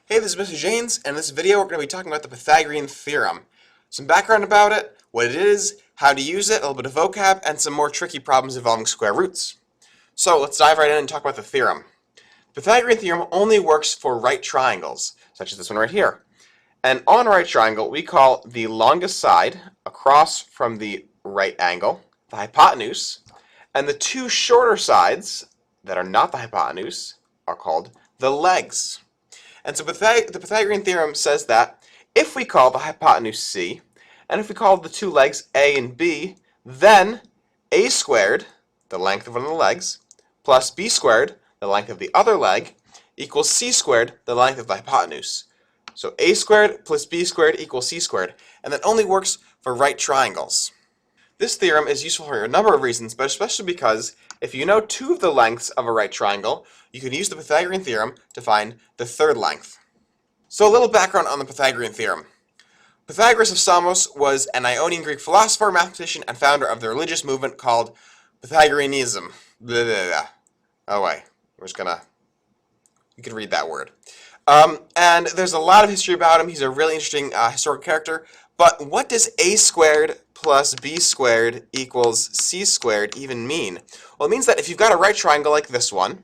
Hey, this is Mr. James, and in this video we're going to be talking about the Pythagorean Theorem. Some background about it, what it is, how to use it, a little bit of vocab, and some more tricky problems involving square roots. So let's dive right in and talk about the theorem. The Pythagorean Theorem only works for right triangles, such as this one right here. And on a right triangle, we call the longest side across from the right angle the hypotenuse, and the two shorter sides that are not the hypotenuse are called the legs. And so the Pythagorean theorem says that if we call the hypotenuse c, and if we call the two legs a and b, then a squared, the length of one of the legs, plus b squared, the length of the other leg, equals c squared, the length of the hypotenuse. So a squared plus b squared equals c squared, and that only works for right triangles. This theorem is useful for a number of reasons, but especially because if you know two of the lengths of a right triangle, you can use the Pythagorean theorem to find the third length. So a little background on the Pythagorean theorem. Pythagoras of Samos was an Ionian Greek philosopher, mathematician, and founder of the religious movement called Pythagoreanism. Blah, blah, blah. Oh wait, you can read that word. And there's a lot of history about him. He's a really interesting historical character. But what does a squared plus b squared equals c squared even mean? Well, it means that if you've got a right triangle like this one,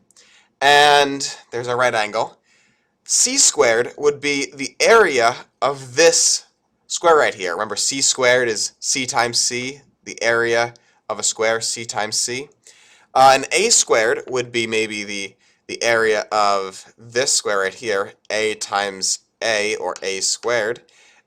and there's a right angle, c squared would be the area of this square right here. Remember, c squared is c times c, the area of a square, c times c. And a squared would be maybe the area of this square right here, a times a, or a squared.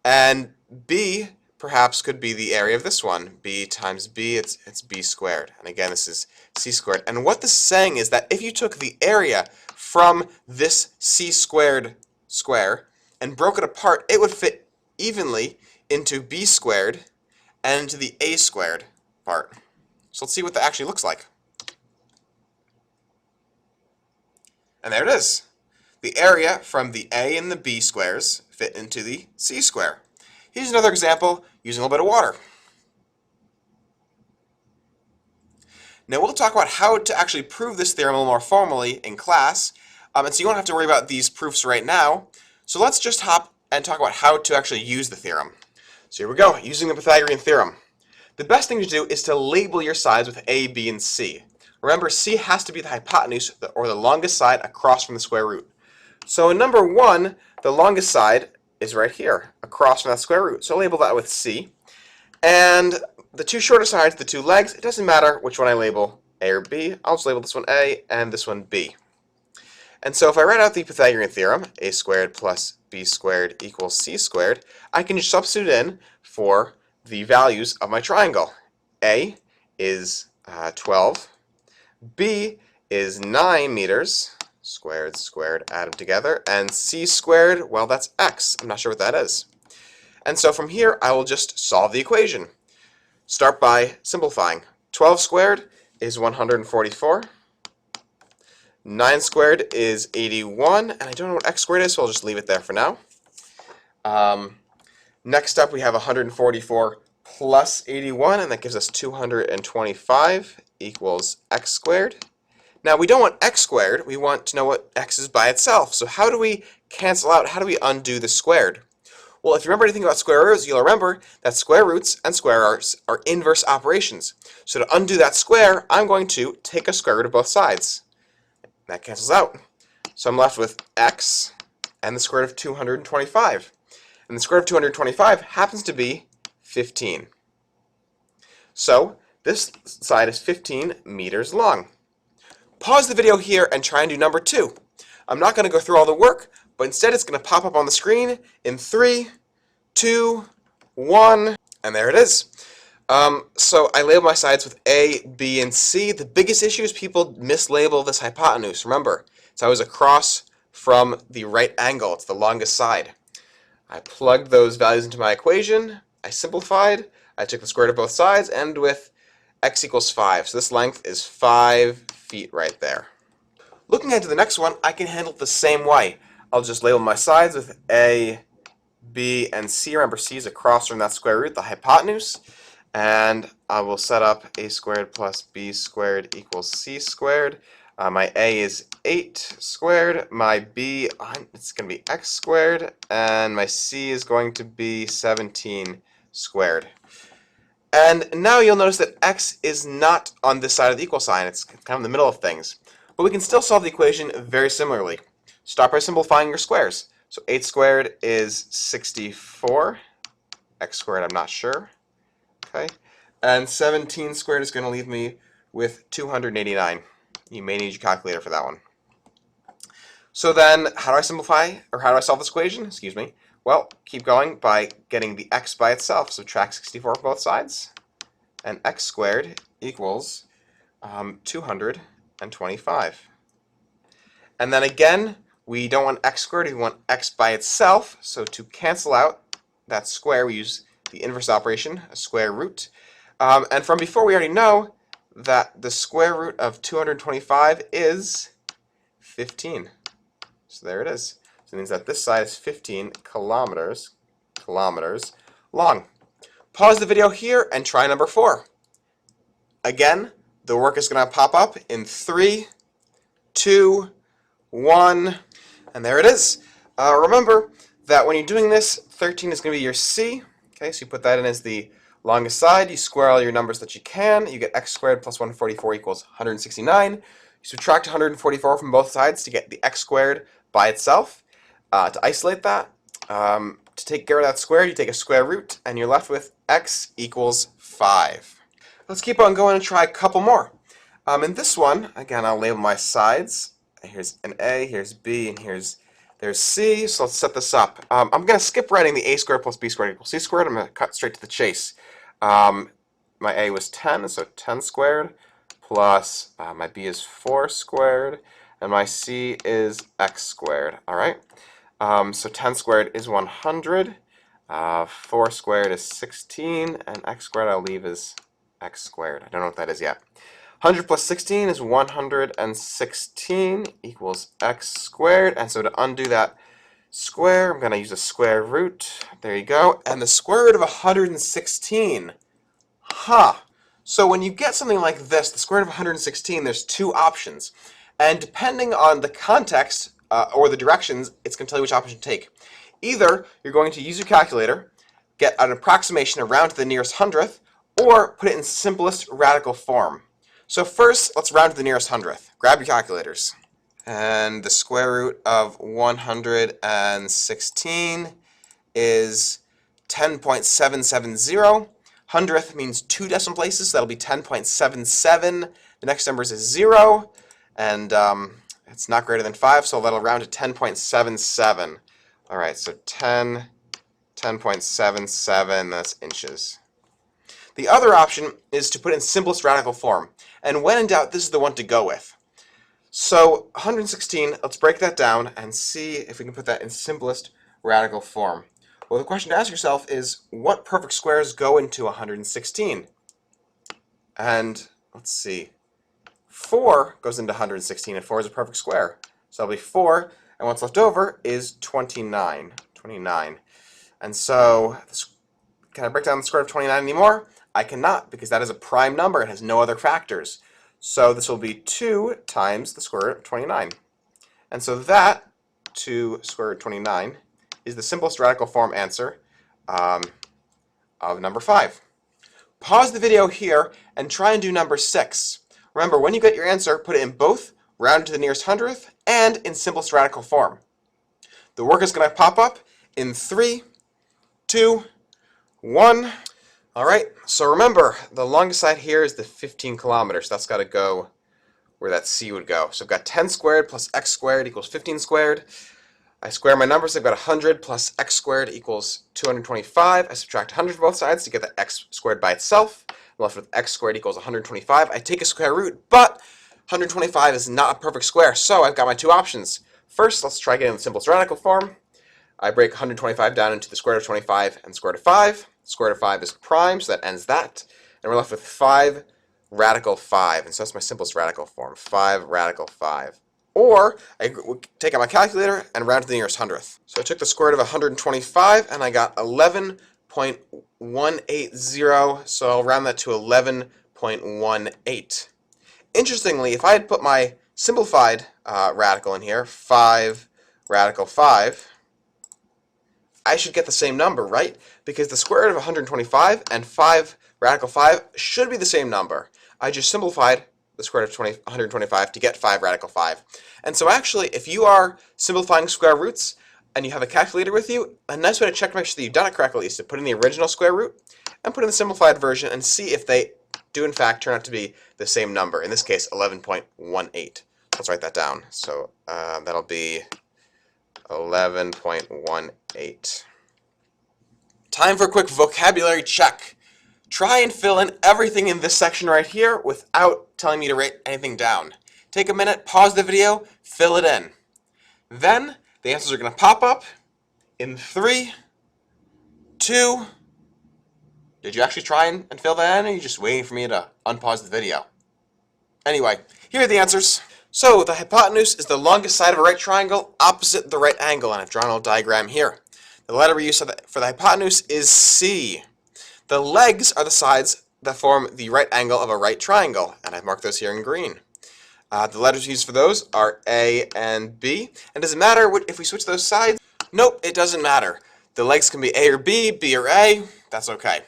And b perhaps could be the area of this one, b times b, it's b squared. And again, this is c squared. And what this is saying is that if you took the area from this c squared square and broke it apart, it would fit evenly into b squared and into the a squared part. So let's see what that actually looks like. And there it is. The area from the a and the b squares fit into the c square. Here's another example using a little bit of water. Now we'll talk about how to actually prove this theorem a little more formally in class, and so you won't have to worry about these proofs right now. So let's just hop and talk about how to actually use the theorem. So here we go, using the Pythagorean theorem. The best thing to do is to label your sides with a, b, and c. Remember, c has to be the hypotenuse, or the longest side across from the square root. So in number 1, the longest side is right here, across from that square root. So I'll label that with c. And the two shorter sides, the two legs, it doesn't matter which one I label, a or b. I'll just label this one a and this one b. And so if I write out the Pythagorean theorem, a squared plus b squared equals c squared, I can just substitute in for the values of my triangle. A is 12, b is 9 meters, squared, squared, add them together, and c squared, well, that's x. I'm not sure what that is. And so from here, I will just solve the equation. Start by simplifying. 12 squared is 144. 9 squared is 81, and I don't know what x squared is, so I'll just leave it there for now. Next up, we have 144 plus 81, and that gives us 225 equals x squared. Now, we don't want x squared, we want to know what x is by itself. So how do we cancel out, how do we undo the squared? Well, if you remember anything about square roots, you'll remember that square roots and square roots are inverse operations. So to undo that square, I'm going to take a square root of both sides. That cancels out. So I'm left with x and the square root of 225. And the square root of 225 happens to be 15. So this side is 15 meters long. Pause the video here and try and do number 2. I'm not going to go through all the work, but instead it's going to pop up on the screen in 3, 2, 1, and there it is. So I label my sides with A, B, and C. The biggest issue is people mislabel this hypotenuse. Remember, it's always across from the right angle. It's the longest side. I plugged those values into my equation. I simplified. I took the square root of both sides, and with x equals 5. So this length is 5 feet right there. Looking ahead to the next one, I can handle it the same way. I'll just label my sides with A, B, and C. Remember, C is across from that square root, the hypotenuse. And I will set up a squared plus b squared equals c squared. My a is 8 squared, my b, it's going to be x squared, and my c is going to be 17 squared. And now you'll notice that x is not on this side of the equal sign. It's kind of in the middle of things. But we can still solve the equation very similarly. Start by simplifying your squares. So 8 squared is 64. X squared, I'm not sure. Okay. And 17 squared is going to leave me with 289. You may need your calculator for that one. So then, how do I simplify, or how do I solve this equation? Excuse me. Well, keep going by getting the x by itself. Subtract 64 from both sides. And x squared equals 225. And then again, we don't want x squared, we want x by itself. So to cancel out that square, we use the inverse operation, a square root. And from before, we already know that the square root of 225 is 15. So there it is. So it means that this side is 15 kilometers long. Pause the video here and try number 4. Again, the work is going to pop up in 3, 2, 1, and there it is. Remember that when you're doing this, 13 is going to be your C. Okay, so you put that in as the longest side. You square all your numbers that you can. You get x squared plus 144 equals 169. You subtract 144 from both sides to get the x squared by itself. To isolate that, to take care of that squared, you take a square root, and you're left with x equals 5. Let's keep on going and try a couple more. In this one, again, I'll label my sides. Here's an A, here's B, and there's C. So let's set this up. I'm going to skip writing the a squared plus b squared equals c squared. I'm going to cut straight to the chase. My A was 10, so 10 squared, plus my B is 4 squared, and my C is x squared. All right. So 10 squared is 100, 4 squared is 16, and x squared I'll leave as x squared. I don't know what that is yet. 100 plus 16 is 116 equals x squared. And so to undo that square, I'm going to use a square root. There you go. And the square root of 116. So when you get something like this, the square root of 116, there's two options. And depending on the context or the directions, it's going to tell you which option to take. Either you're going to use your calculator, get an approximation around to the nearest hundredth, or put it in simplest radical form. So first, let's round to the nearest hundredth. Grab your calculators. And the square root of 116 is 10.770. Hundredth means 2 decimal places, so that'll be 10.77. The next number is a 0, and it's not greater than 5, so that'll round to 10.77. All right, so 10.77, that's inches. The other option is to put it in simplest radical form. And when in doubt, this is the one to go with. So 116, let's break that down and see if we can put that in simplest radical form. Well, the question to ask yourself is, what perfect squares go into 116? And let's see. 4 goes into 116, and 4 is a perfect square. So that'll be 4, and what's left over is 29. And so, can I break down the square root of 29 anymore? I cannot, because that is a prime number. It has no other factors. So this will be 2 times the square root of 29. And so that, 2 square root of 29, is the simplest radical form answer of number 5. Pause the video here and try and do number 6. Remember, when you get your answer, put it in both rounded to the nearest hundredth and in simplest radical form. The work is going to pop up in 3, 2, 1. All right, so remember, the longest side here is the 15 kilometers. That's got to go where that C would go. So I've got 10 squared plus x squared equals 15 squared. I square my numbers. I've got 100 plus x squared equals 225. I subtract 100 from both sides to get the x squared by itself. I'm left with x squared equals 125. I take a square root, but 125 is not a perfect square, so I've got my two options. First, let's try getting the simplest radical form. I break 125 down into the square root of 25 and square root of 5. The square root of 5 is prime, so that ends that. And we're left with 5 radical 5. And so that's my simplest radical form, 5 radical 5. Or I take out my calculator and round to the nearest hundredth. So I took the square root of 125 and I got 11.180. So I'll round that to 11.18. Interestingly, if I had put my simplified radical in here, 5 radical 5, I should get the same number, right? Because the square root of 125 and 5 radical 5 should be the same number. I just simplified the square root of 125 to get 5 radical 5. And so actually, if you are simplifying square roots and you have a calculator with you, a nice way to check to make sure that you've done it correctly is to put in the original square root and put in the simplified version and see if they do in fact turn out to be the same number. In this case, 11.18. Let's write that down. So that'll be 11.18. Time for a quick vocabulary check. Try and fill in everything in this section right here without telling me to write anything down. Take a minute, pause the video, fill it in. Then the answers are going to pop up in 3, 2. Did you actually try and fill that in, or are you just waiting for me to unpause the video? Anyway, here are the answers. So the hypotenuse is the longest side of a right triangle opposite the right angle, and I've drawn a little diagram here. The letter we use for the hypotenuse is C. The legs are the sides that form the right angle of a right triangle, and I've marked those here in green. The letters used for those are A and B. And does it matter if we switch those sides? Nope, it doesn't matter. The legs can be A or B, B or A, that's okay.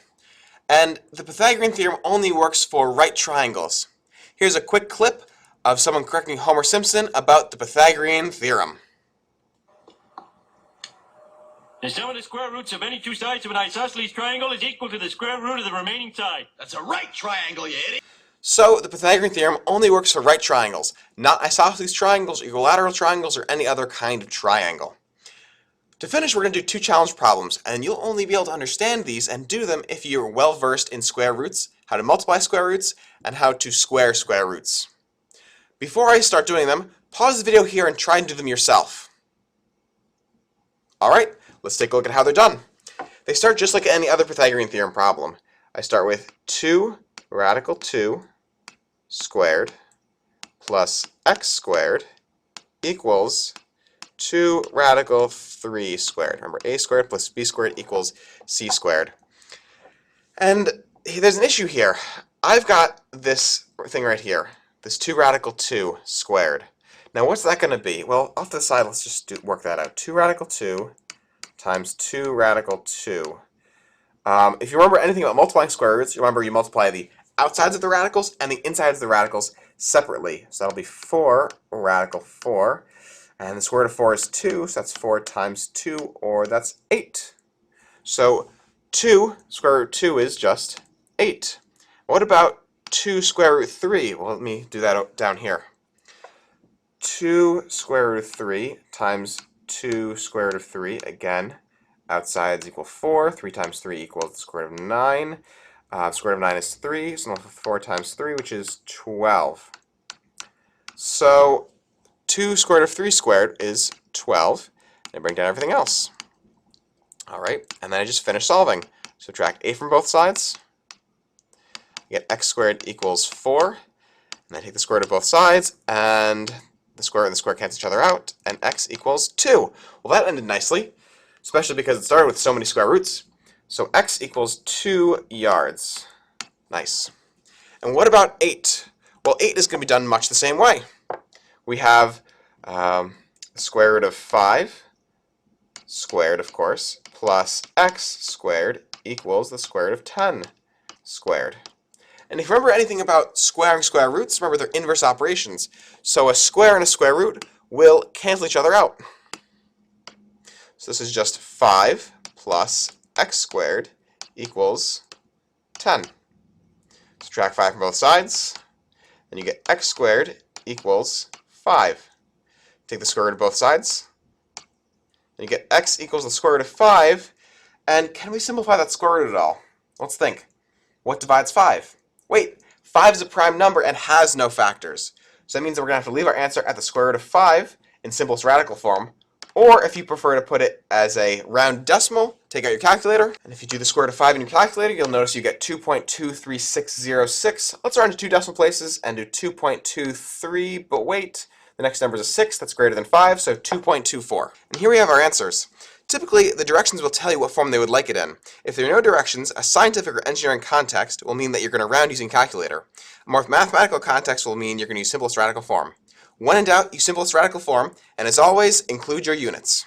And the Pythagorean theorem only works for right triangles. Here's a quick clip of someone correcting Homer Simpson about the Pythagorean theorem. The sum of the square roots of any two sides of an isosceles triangle is equal to the square root of the remaining side. That's a right triangle, you idiot! So the Pythagorean theorem only works for right triangles, not isosceles triangles, equilateral triangles, or any other kind of triangle. To finish, we're going to do 2 challenge problems, and you'll only be able to understand these and do them if you're well versed in square roots, how to multiply square roots, and how to square square roots. Before I start doing them, pause the video here and try and do them yourself. Alright, let's take a look at how they're done. They start just like any other Pythagorean theorem problem. I start with 2 radical 2 squared plus x squared equals 2 radical 3 squared. Remember, a squared plus b squared equals c squared. And there's an issue here. I've got this thing right here, this 2 radical 2 squared. Now what's that going to be? Well, off to the side, let's just work that out. 2 radical 2 times 2 radical 2. If you remember anything about multiplying square roots, you remember you multiply the outsides of the radicals and the insides of the radicals separately. So that'll be 4 radical 4. And the square root of 4 is 2, so that's 4 times 2, or that's 8. So 2 square root 2 is just 8. What about 2 square root 3? Well, let me do that down here. 2 square root of 3 times 2 square root of 3, again, outsides equal 4, 3 times 3 equals the square root of 9. Square root of 9 is 3, so 4 times 3, which is 12. So 2 square root of 3 squared is 12. And bring down everything else. Alright, and then I just finish solving. Subtract 8 from both sides. You get x squared equals 4. And I take the square root of both sides, and the square and the square cancel each other out, and x equals 2. Well, that ended nicely, especially because it started with so many square roots. So x equals 2 yards. Nice. And what about 8? Well, 8 is going to be done much the same way. We have the square root of 5 squared, of course, plus x squared equals the square root of 10 squared. And if you remember anything about squaring square roots, remember they're inverse operations. So a square and a square root will cancel each other out. So this is just 5 plus x squared equals 10. Subtract 5 from both sides, and you get x squared equals 5. Take the square root of both sides, and you get x equals the square root of 5. And can we simplify that square root at all? Let's think. What divides 5? Wait, 5 is a prime number and has no factors. So that means that we're going to have to leave our answer at the square root of 5 in simplest radical form. Or if you prefer to put it as a round decimal, take out your calculator. And if you do the square root of 5 in your calculator, you'll notice you get 2.23606. Let's round to 2 decimal places and do 2.23, but wait, the next number is a 6, that's greater than 5, so 2.24. And here we have our answers. Typically, the directions will tell you what form they would like it in. If there are no directions, a scientific or engineering context will mean that you're going to round using calculator. A more mathematical context will mean you're going to use simplest radical form. When in doubt, use simplest radical form, and as always, include your units.